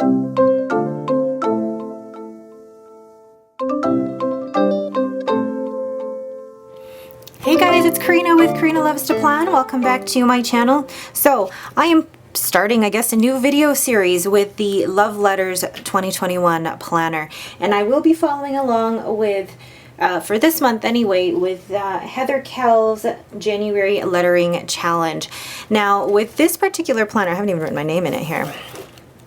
Hey guys, it's Karina with Karina Loves to Plan. Welcome back to my channel. So I am starting, I guess, a new video series with the Love Letters 2021 planner, and I will be following along with for this month anyway, with Heather Kell's January Lettering Challenge. Now, with this particular planner, I haven't even written my name in it here.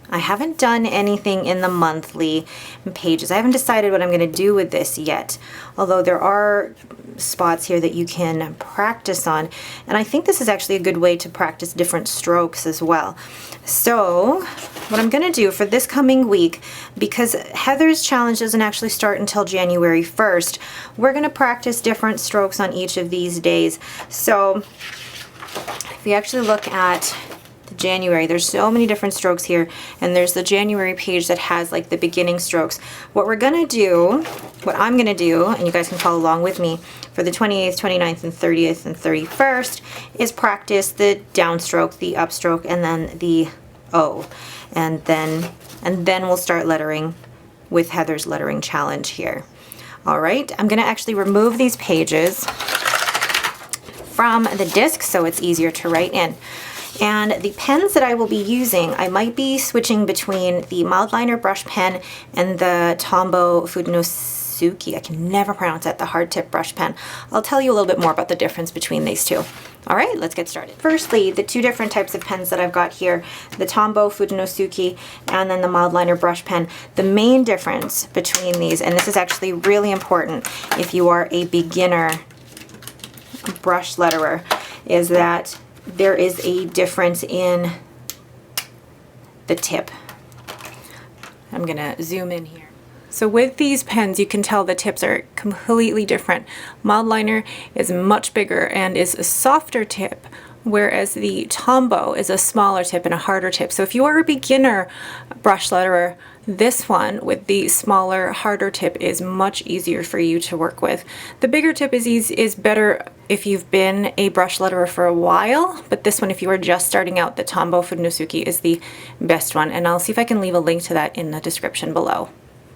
I haven't done anything in the monthly pages. I haven't decided what I'm going to do with this yet, although there are spots here that you can practice on, and I think this is actually a good way to practice different strokes as well. So what I'm going to do for this coming week, because Heather's challenge doesn't actually start until January 1st, we're going to practice different strokes on each of these days. So if you actually look at the January, there's so many different strokes here, and there's the January page that has like the beginning strokes. What I'm gonna do, and you guys can follow along with me, for the 28th, 29th, and 30th, and 31st is practice the downstroke, the upstroke, and then the O, and then we'll start lettering with Heather's lettering challenge here. All right, I'm gonna actually remove these pages from the disc so it's easier to write in. And the pens that I will be using, I might be switching between the mild liner brush pen and the Tombow Fudenosuke. I can never pronounce that, the hard tip brush pen. I'll tell you a little bit more about the difference between these two. All right, let's get started. Firstly, the two different types of pens that I've got here, the Tombow Fudenosuke and then the mild liner brush pen. The main difference between these, and this is actually really important if you are a beginner brush letterer, is that there is a difference in the tip. I'm gonna zoom in here. So with these pens, you can tell the tips are completely different. Mild liner is much bigger and is a softer tip, whereas the Tombow is a smaller tip and a harder tip. So if you are a beginner brush letterer, this one with the smaller, harder tip is much easier for you to work with. The bigger tip is better if you've been a brush letterer for a while, but this one, if you are just starting out, the Tombow Fudenosuke is the best one, and I'll see if I can leave a link to that in the description below.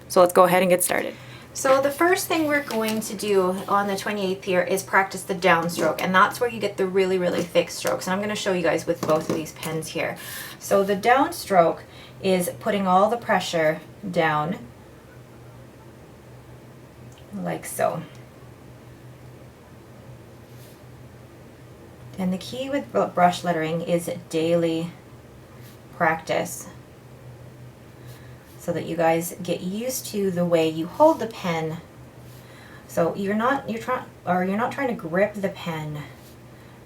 So let's go ahead and get started. So the first thing we're going to do on the 28th here is practice the downstroke, and that's where you get the really, really thick strokes. And I'm going to show you guys with both of these pens here. So the downstroke is putting all the pressure down like so. And the key with brush lettering is daily practice, so that you guys get used to the way you hold the pen. So you're not trying to grip the pen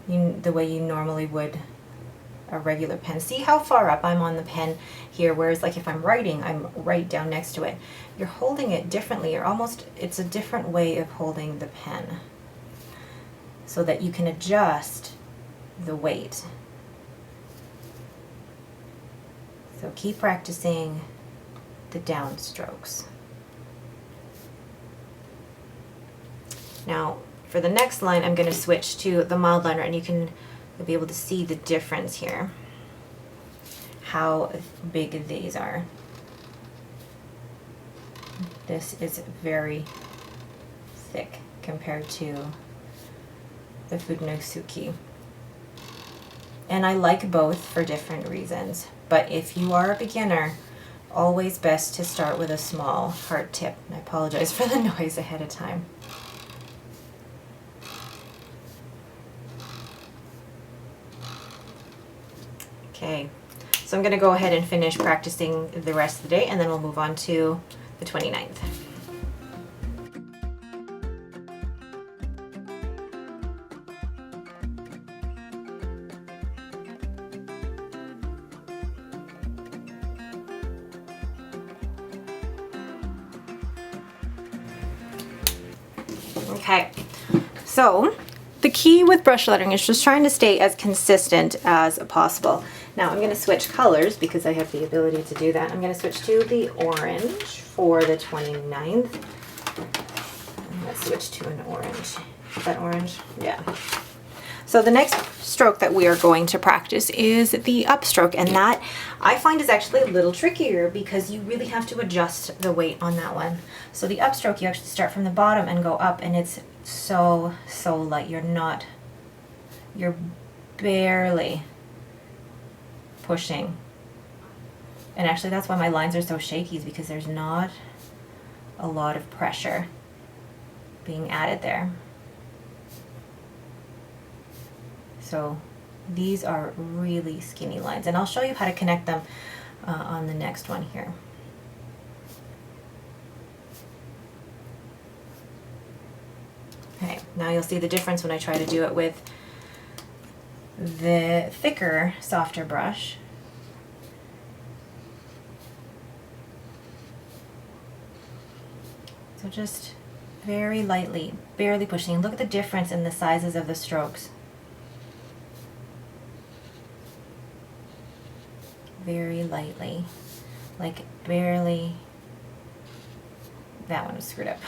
the way you normally would a regular pen. See how far up I'm on the pen here, whereas like if I'm writing, I'm right down next to it. You're holding it differently, or it's a different way of holding the pen, so that you can adjust the weight. So keep practicing the downstrokes. Now for the next line, I'm going to switch to the mild liner, and you'll be able to see the difference here, how big these are. This is very thick compared to the Fudenosuke. And I like both for different reasons, but if you are a beginner, always best to start with a small hard tip. And I apologize for the noise ahead of time. Okay, so I'm going to go ahead and finish practicing the rest of the day, and then we'll move on to the 29th. Okay, so the key with brush lettering is just trying to stay as consistent as possible. Now I'm going to switch colors because I have the ability to do that. I'm going to switch to the orange for the 29th. Let's switch to an orange. Is that orange? Yeah. So the next stroke that we are going to practice is the upstroke, and that I find is actually a little trickier because you really have to adjust the weight on that one. So the upstroke, you actually start from the bottom and go up, and it's so light. You're barely pushing. And actually that's why my lines are so shaky, is because there's not a lot of pressure being added there. So these are really skinny lines, and I'll show you how to connect them on the next one here. Okay, now you'll see the difference when I try to do it with the thicker, softer brush. So just very lightly, barely pushing. Look at the difference in the sizes of the strokes. Very lightly, like barely. That one was screwed up.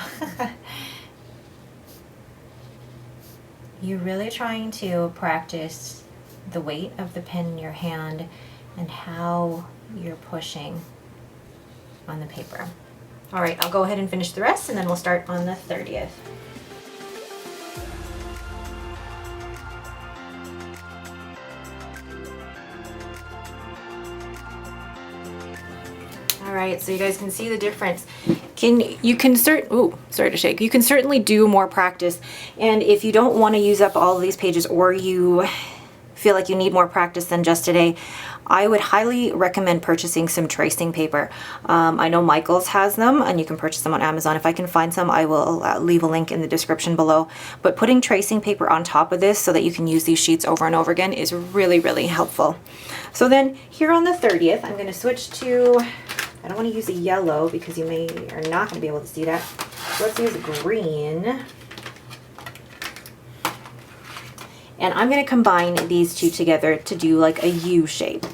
You're really trying to practice the weight of the pen in your hand and how you're pushing on the paper. All right, I'll go ahead and finish the rest, and then we'll start on the 30th. All right, so you guys can see the difference. You can certainly do more practice, and if you don't want to use up all of these pages, or you feel like you need more practice than just today, I would highly recommend purchasing some tracing paper. I know Michael's has them, and you can purchase them on Amazon. If I can find some, I will leave a link in the description below. But putting tracing paper on top of this so that you can use these sheets over and over again is really helpful. So then here on the 30th, I'm going to switch to, I don't want to use a yellow because you are not going to be able to see that. So let's use green. And I'm going to combine these two together to do like a U shape.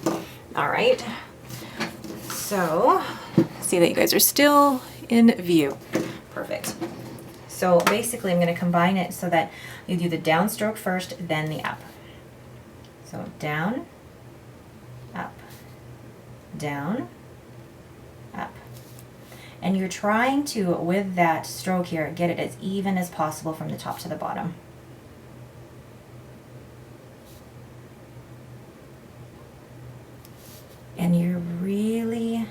All right. So see that you guys are still in view. Perfect. So basically I'm going to combine it so that you do the downstroke first, then the up. So down, up, down, up. And you're trying to, with that stroke here, get it as even as possible from the top to the bottom. And you're really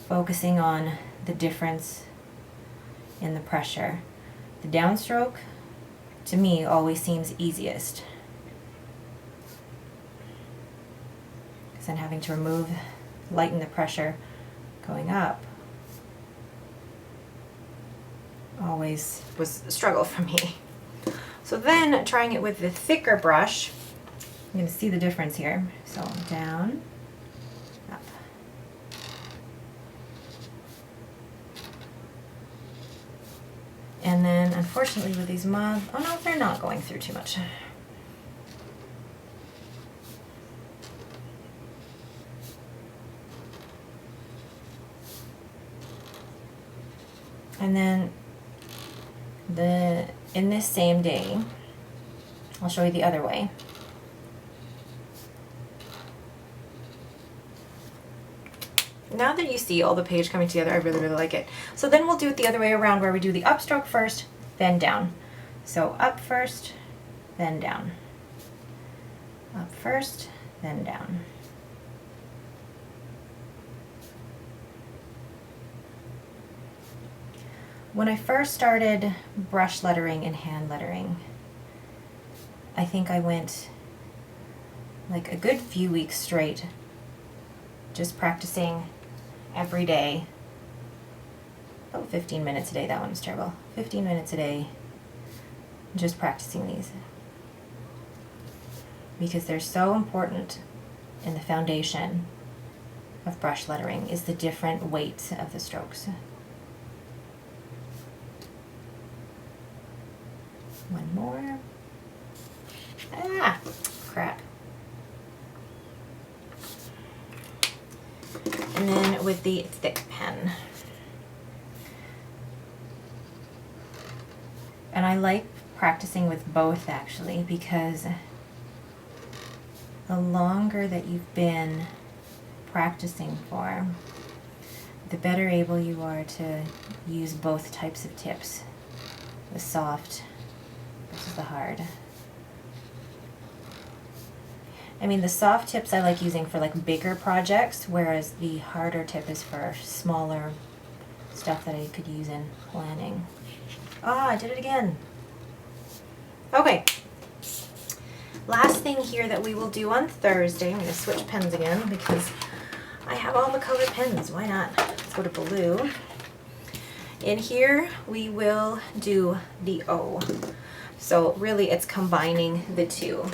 focusing on the difference in the pressure. The downstroke, to me, always seems easiest. Because then having to lighten the pressure going up always was a struggle for me. So then trying it with the thicker brush, you're going to see the difference here. So down, up. And then unfortunately with these moths, oh no, they're not going through too much. And then in this same day, I'll show you the other way. Now that you see all the page coming together, I really like it. So then we'll do it the other way around, where we do the upstroke first, then down. So up first, then down. Up first, then down. When I first started brush lettering and hand lettering, I think I went like a good few weeks straight just practicing every day. Oh, 15 minutes a day, that one was terrible. 15 minutes a day just practicing these, because they're so important in the foundation of brush lettering, is the different weights of the strokes. One more. Ah, crap. And then with the thick pen. And I like practicing with both actually, because the longer that you've been practicing for, the better able you are to use both types of tips, the soft versus the hard. I mean, the soft tips I like using for like bigger projects, whereas the harder tip is for smaller stuff that I could use in planning. Ah, I did it again. Okay. Last thing here that we will do on Thursday, I'm going to switch pens again because I have all the colored pens. Why not? Let's go to blue. In here, we will do the O. So really, it's combining the two.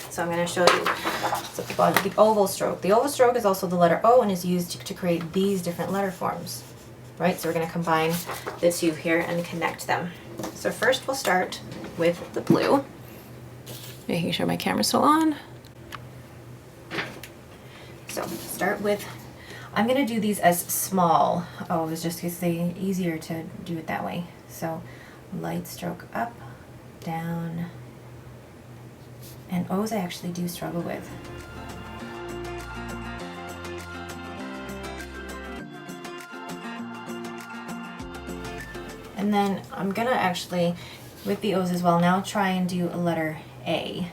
So I'm going to show you the oval stroke. The oval stroke is also the letter O and is used to create these different letter forms, right? So we're going to combine the two here and connect them. So first we'll start with the blue. Making sure my camera's still on. So start with, I'm going to do these as small O's just because it's easier to do it that way. So light stroke up, down, and O's I actually do struggle with. And then I'm gonna actually, with the O's as well, now try and do a letter A.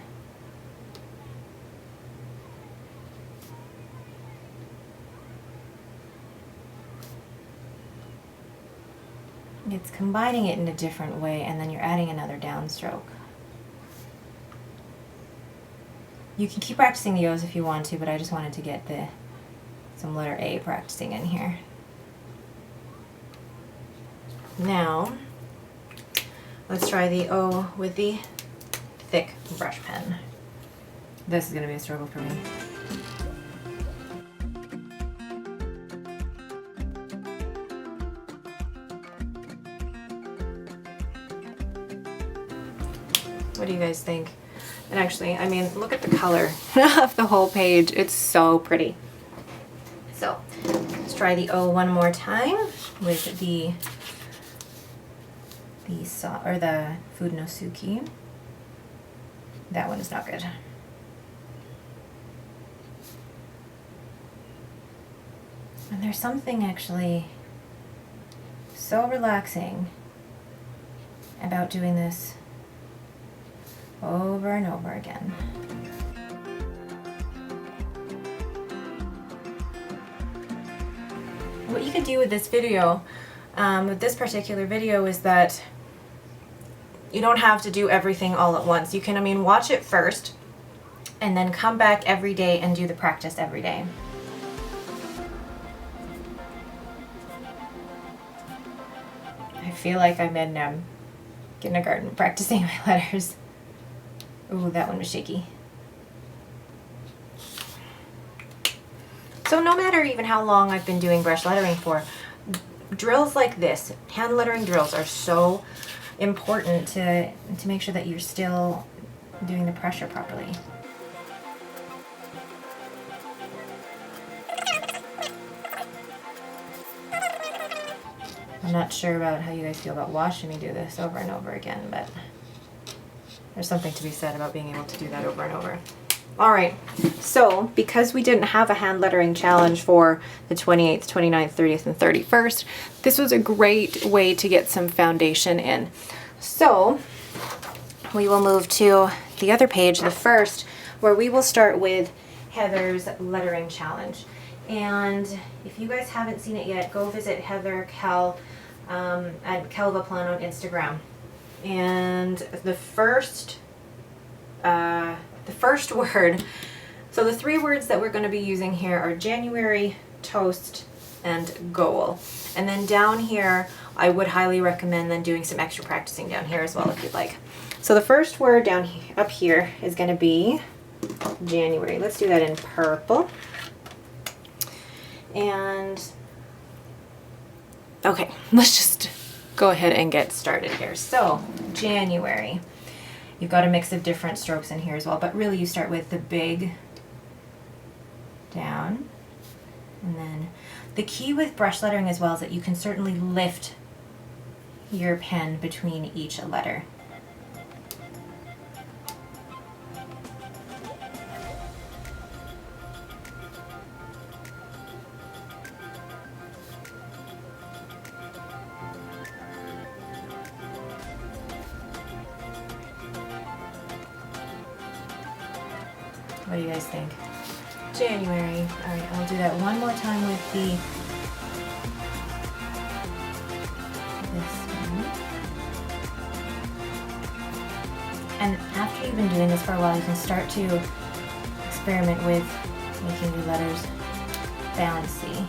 It's combining it in a different way, and then you're adding another downstroke. You can keep practicing the O's if you want to, but I just wanted to get some letter A practicing in here. Now, let's try the O with the thick brush pen. This is going to be a struggle for me. What do you guys think? And actually, I mean, look at the color of the whole page. It's so pretty. So let's try the O one more time with the Fudenosuke. That one is not good. And there's something actually so relaxing about doing this over and over again. What you could do with this video, with this particular video, is that you don't have to do everything all at once. You can, I mean, watch it first and then come back every day and do the practice every day. I feel like I'm in kindergarten practicing my letters. Ooh, that one was shaky. So no matter even how long I've been doing brush lettering for, drills like this, hand lettering drills, are so important to make sure that you're still doing the pressure properly. I'm not sure about how you guys feel about watching me do this over and over again, but there's something to be said about being able to do that over and over. All right, so because we didn't have a hand lettering challenge for the 28th, 29th, 30th, and 31st, this was a great way to get some foundation in. So we will move to the other page, the first, where we will start with Heather's lettering challenge. And if you guys haven't seen it yet, go visit Heather Cal at Calvaplan on Instagram. And the first word, so the three words that we're going to be using here are January, toast, and goal. And then down here, I would highly recommend then doing some extra practicing down here as well if you'd like. So the first word down up here is going to be January. Let's do that in purple. And okay, let's just go ahead and get started here. So January, you've got a mix of different strokes in here as well, but really you start with the big down, and then the key with brush lettering as well is that you can certainly lift your pen between each letter. What do you guys think? January. All right, I'll do that one more time with this one. And after you've been doing this for a while, you can start to experiment with making your letters bouncy.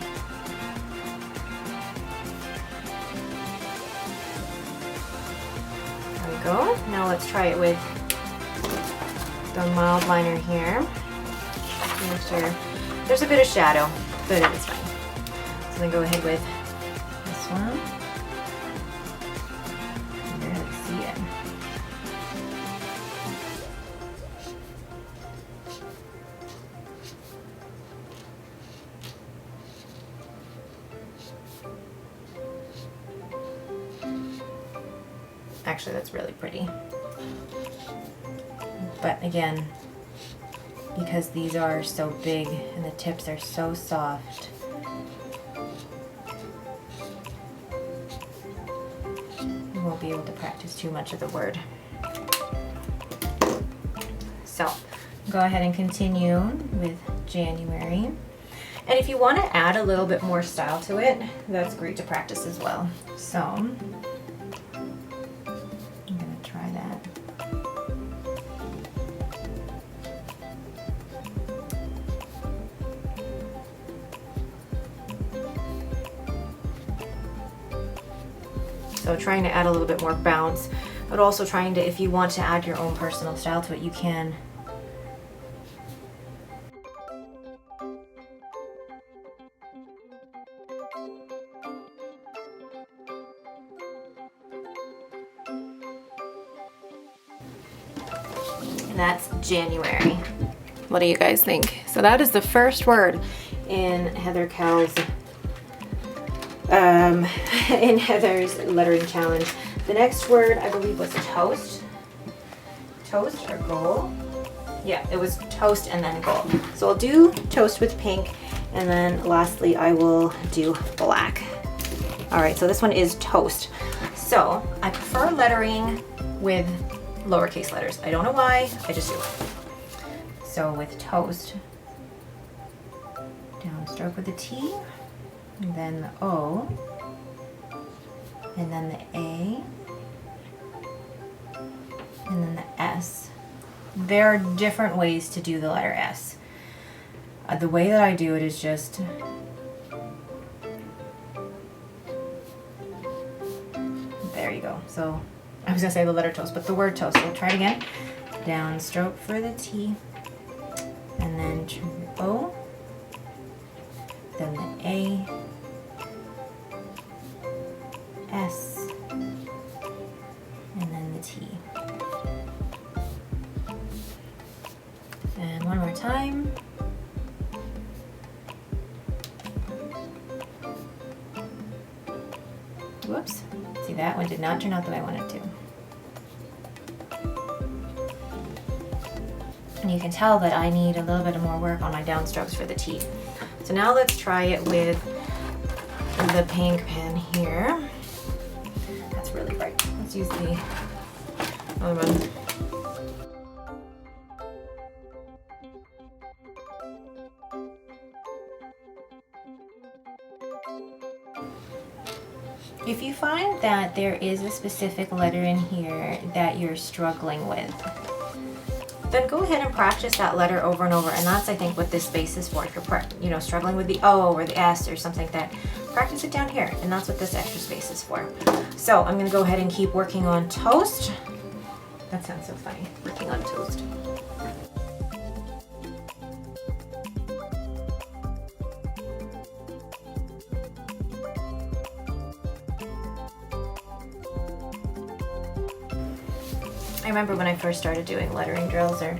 There we go. Now let's try it with the mild liner here. Make sure there's a bit of shadow, but it's fine. So then go ahead with this one. You can really see it. Actually, that's really pretty. But again, because these are so big and the tips are so soft, you won't be able to practice too much of the word. So go ahead and continue with January. And if you want to add a little bit more style to it, that's great to practice as well. So I'm going to try that. So trying to add a little bit more bounce, but also trying to, if you want to add your own personal style to it, you can. And that's January. What do you guys think? So that is the first word in Heather Cowell's in Heather's lettering challenge. The next word, I believe, was toast. Toast or goal? Yeah, it was toast and then goal. So I'll do toast with pink, and then lastly I will do black. All right, so this one is toast. So I prefer lettering with lowercase letters. I don't know why, I just do it. So with toast, downstroke with the T, and then the O, and then the A, and then the S. There are different ways to do the letter S. The way that I do it is just there you go. So I was gonna say the letter toast, but the word toast. So we'll try it again. Downstroke for the T, and then O, then the A, S, and then the T. And one more time. Whoops. See, that one did not turn out the way I wanted to. And you can tell that I need a little bit more work on my downstrokes for the T. So now let's try it with the pink pen here. That's really bright. Let's use the other one. If you find that there is a specific letter in here that you're struggling with, then go ahead and practice that letter over and over. And that's, I think, what this space is for. If you're struggling with the O or the S or something like that, practice it down here. And that's what this extra space is for. So I'm going to go ahead and keep working on toast. That sounds so funny, working on toast. I remember when I first started doing lettering drills or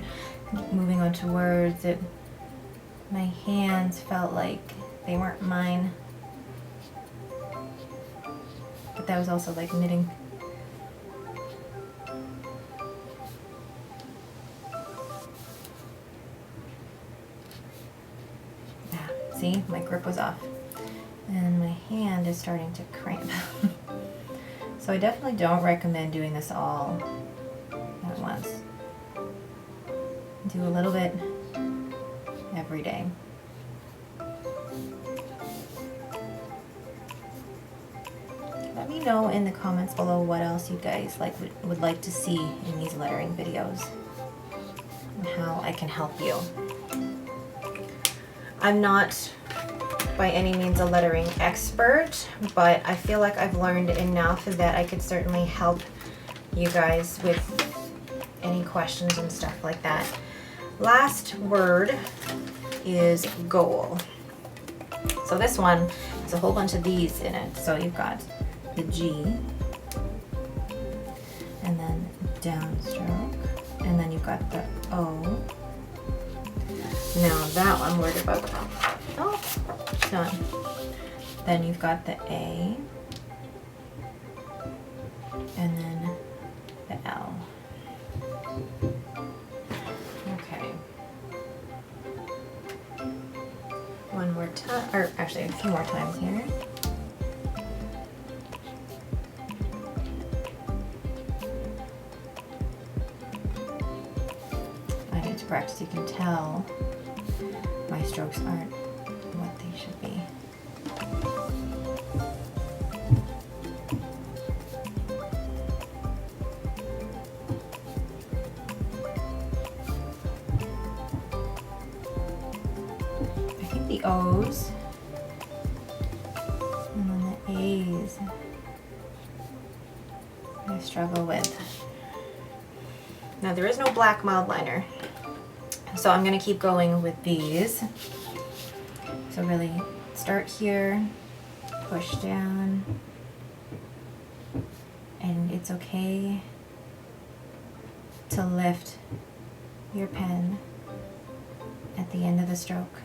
moving on to words, my hands felt like they weren't mine. but that was also like knitting. See, my grip was off and my hand is starting to cramp. So I definitely don't recommend doing this all at once. Do a little bit every day. Let me know in the comments below what else you guys would like to see in these lettering videos and how I can help you. I'm not by any means a lettering expert, but I feel like I've learned enough that I could certainly help you guys with any questions and stuff like that. Last word is goal. So this one has a whole bunch of these in it. So you've got the G, and then downstroke, and then you've got the O. Now that one, where did I go? Oh, it's done. Then you've got the A, and then the L. Okay. One more time, or actually a few more times here. I need to practice. You can tell my strokes aren't what they should be. I think the O's and then the A's I struggle with. Now there is no black mild liner, so I'm going to keep going with these. So really start here, push down, and it's okay to lift your pen at the end of the stroke.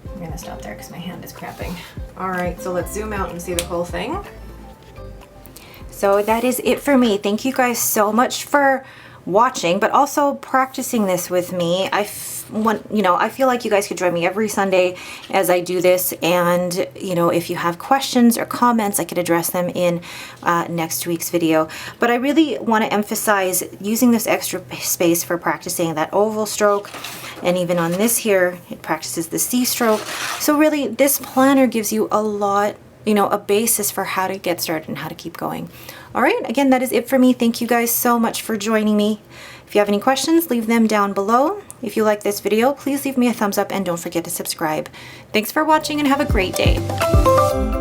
I'm gonna stop there because my hand is cramping. All right, so let's zoom out and see the whole thing. So that is it for me. Thank you guys so much for watching, but also practicing this with me. I feel like you guys could join me every Sunday as I do this, and if you have questions or comments, I could address them in next week's video. But I really want to emphasize using this extra space for practicing that oval stroke, and even on this here, it practices the C stroke. So really, this planner gives you a lot, a basis for how to get started and how to keep going. All right, again, that is it for me. Thank you guys so much for joining me. If you have any questions, leave them down below. If you like this video, please leave me a thumbs up and don't forget to subscribe. Thanks for watching and have a great day.